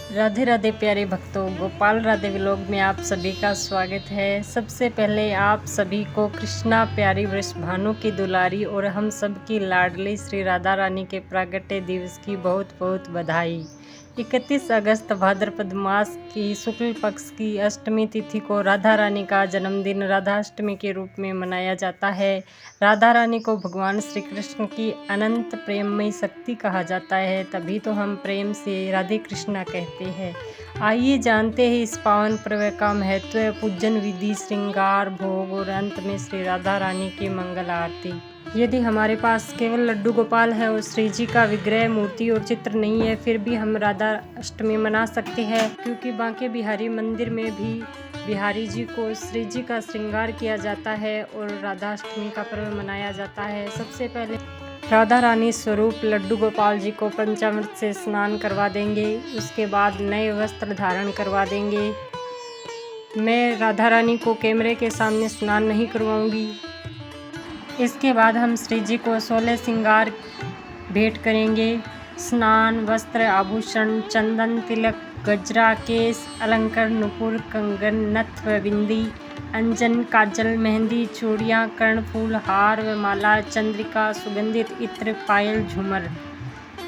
राधे राधे प्यारे भक्तों, गोपाल राधे व्लॉग में आप सभी का स्वागत है। सबसे पहले आप सभी को कृष्णा प्यारी वृषभानु की दुलारी और हम सब की लाडली श्री राधा रानी के प्रागट्य दिवस की बहुत बहुत बधाई। 31 अगस्त भाद्रपद मास की शुक्ल पक्ष की अष्टमी तिथि को राधा रानी का जन्मदिन राधाष्टमी के रूप में मनाया जाता है। राधा रानी को भगवान श्री कृष्ण की अनंत प्रेममयी शक्ति कहा जाता है, तभी तो हम प्रेम से राधे कृष्णा कहते हैं। आइए जानते हैं इस पावन पर्व का महत्व, पूजन विधि, श्रृंगार, भोग और अंत में श्री राधा रानी की मंगल आरती। यदि हमारे पास केवल लड्डू गोपाल है और श्री जी का विग्रह, मूर्ति और चित्र नहीं है, फिर भी हम राधा अष्टमी मना सकते हैं, क्योंकि बांके बिहारी मंदिर में भी बिहारी जी को श्री जी का श्रृंगार किया जाता है और राधा अष्टमी का पर्व मनाया जाता है। सबसे पहले राधा रानी स्वरूप लड्डू गोपाल जी को पंचामृत से स्नान करवा देंगे, उसके बाद नए वस्त्र धारण करवा देंगे। मैं राधा रानी को कैमरे के सामने स्नान नहीं करवाऊंगी। इसके बाद हम श्री जी को 16 श्रृंगार भेंट करेंगे। स्नान, वस्त्र, आभूषण, चंदन, तिलक, गजरा, केश, अलंकार, नुपुर, कंगन, नथ व बिंदी, अंजन, काजल, मेहंदी, चूड़ियाँ, कर्णफूल, हार व माला, चंद्रिका, सुगंधित इत्र, पायल, झूमर।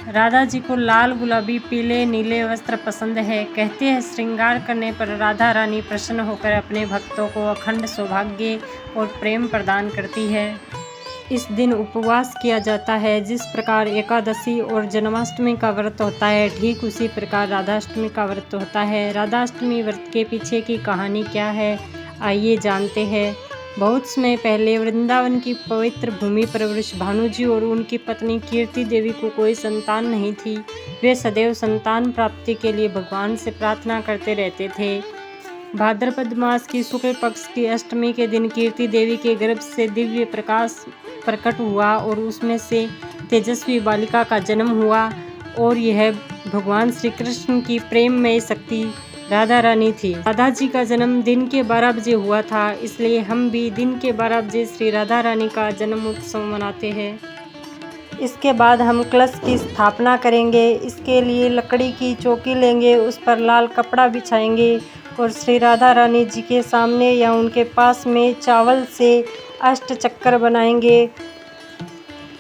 राधा जी को लाल, गुलाबी, पीले, नीले वस्त्र पसंद है। कहते हैं श्रृंगार करने पर राधा रानी प्रसन्न होकर अपने भक्तों को अखंड सौभाग्य और प्रेम प्रदान करती है। इस दिन उपवास किया जाता है। जिस प्रकार एकादशी और जन्माष्टमी का व्रत होता है, ठीक उसी प्रकार राधाष्टमी का व्रत होता है। राधाष्टमी व्रत के पीछे की कहानी क्या है, आइए जानते हैं। बहुत समय पहले वृंदावन की पवित्र भूमि पर वृषभानु जी और उनकी पत्नी कीर्ति देवी को कोई संतान नहीं थी। वे सदैव संतान प्राप्ति के लिए भगवान से प्रार्थना करते रहते थे। भाद्रपद मास की शुक्ल पक्ष की अष्टमी के दिन कीर्ति देवी के गर्भ से दिव्य प्रकाश प्रकट हुआ और उसमें से तेजस्वी बालिका का जन्म हुआ, और यह भगवान श्री कृष्ण की प्रेममय शक्ति राधा रानी थी। राधा जी का जन्म दिन के 12 बजे हुआ था, इसलिए हम भी दिन के 12 बजे श्री राधा रानी का जन्म उत्सव मनाते हैं। इसके बाद हम कलश की स्थापना करेंगे। इसके लिए लकड़ी की चौकी लेंगे, उस पर लाल कपड़ा बिछाएंगे और श्री राधा रानी जी के सामने या उनके पास में चावल से अष्ट चक्कर बनाएंगे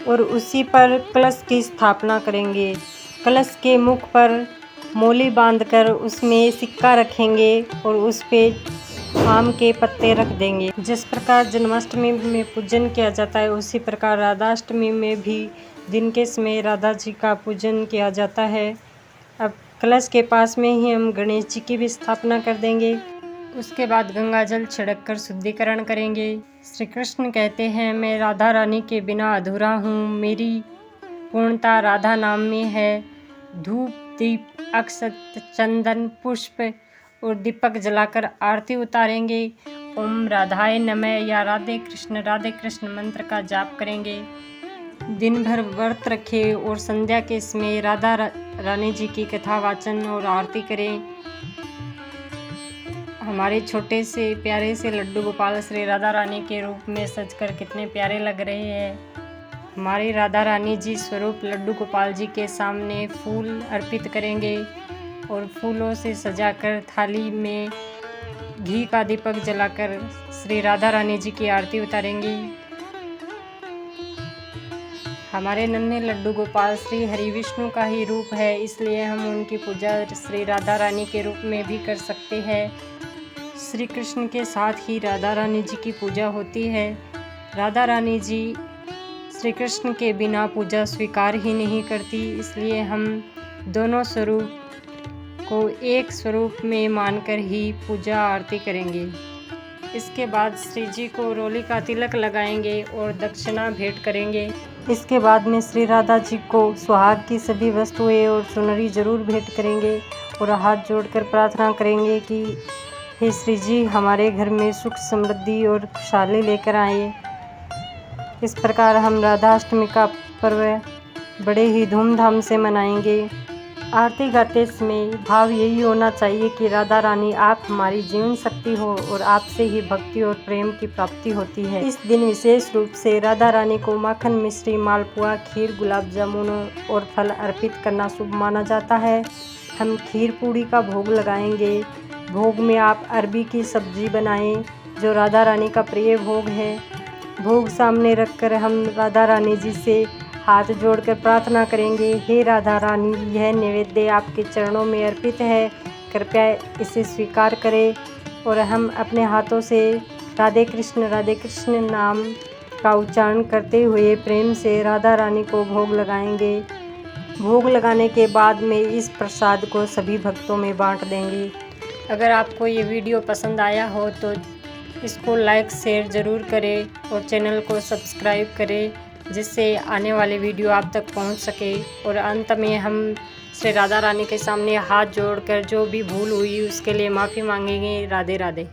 और उसी पर कलश की स्थापना करेंगे। कलश के मुख पर मोली बांधकर उसमें सिक्का रखेंगे और उस पे आम के पत्ते रख देंगे। जिस प्रकार जन्माष्टमी में पूजन किया जाता है, उसी प्रकार राधाष्टमी में भी दिन के समय राधा जी का पूजन किया जाता है। अब कलश के पास में ही हम गणेश जी की भी स्थापना कर देंगे। उसके बाद गंगा जल छिड़क कर शुद्धिकरण करेंगे। श्री कृष्ण कहते हैं, मैं राधा रानी के बिना अधूरा हूँ, मेरी पूर्णता राधा नाम में है। धूप, दीप, अक्षत, चंदन, पुष्प और दीपक जलाकर आरती उतारेंगे। ओम राधाय नमः या राधे कृष्ण मंत्र का जाप करेंगे। दिन भर व्रत रखें और संध्या के समय राधा रानी जी की कथा वाचन और आरती करें। हमारे छोटे से प्यारे से लड्डू गोपाल श्री राधा रानी के रूप में सजकर कितने प्यारे लग रहे हैं। हमारी राधा रानी जी स्वरूप लड्डू गोपाल जी के सामने फूल अर्पित करेंगे और फूलों से सजाकर थाली में घी का दीपक जलाकर श्री राधा रानी जी की आरती उतारेंगे। हमारे नन्हे लड्डू गोपाल श्री हरि विष्णु का ही रूप है, इसलिए हम उनकी पूजा श्री राधा रानी के रूप में भी कर सकते हैं। श्री कृष्ण के साथ ही राधा रानी जी की पूजा होती है। राधा रानी जी श्री कृष्ण के बिना पूजा स्वीकार ही नहीं करती, इसलिए हम दोनों स्वरूप को एक स्वरूप में मानकर ही पूजा आरती करेंगे। इसके बाद श्री जी को रोली का तिलक लगाएंगे और दक्षिणा भेंट करेंगे। इसके बाद में श्री राधा जी को सुहाग की सभी वस्तुएं और सुनरी जरूर भेंट करेंगे और हाथ जोड़कर प्रार्थना करेंगे कि हे श्री जी, हमारे घर में सुख, समृद्धि और खुशहाली लेकर आए। इस प्रकार हम राधाष्टमी का पर्व बड़े ही धूमधाम से मनाएंगे। आरती गाते समय भाव यही होना चाहिए कि राधा रानी आप हमारी जीवन शक्ति हो और आपसे ही भक्ति और प्रेम की प्राप्ति होती है। इस दिन विशेष रूप से राधा रानी को माखन, मिश्री, मालपुआ, खीर, गुलाब जामुन और फल अर्पित करना शुभ माना जाता है। हम खीर पूड़ी का भोग लगाएंगे। भोग में आप अरबी की सब्जी बनाएं, जो राधा रानी का प्रिय भोग है। भोग सामने रखकर हम राधा रानी जी से हाथ जोड़कर प्रार्थना करेंगे, हे राधा रानी, यह नैवेद्य आपके चरणों में अर्पित है, कृपया इसे स्वीकार करें। और हम अपने हाथों से राधे कृष्ण नाम का उच्चारण करते हुए प्रेम से राधा रानी को भोग लगाएंगे। भोग लगाने के बाद में इस प्रसाद को सभी भक्तों में बांट देंगे। अगर आपको ये वीडियो पसंद आया हो तो इसको लाइक शेयर ज़रूर करें और चैनल को सब्सक्राइब करें, जिससे आने वाले वीडियो आप तक पहुंच सके। और अंत में हम श्री राधा रानी के सामने हाथ जोड़कर जो भी भूल हुई उसके लिए माफ़ी मांगेंगे। राधे राधे।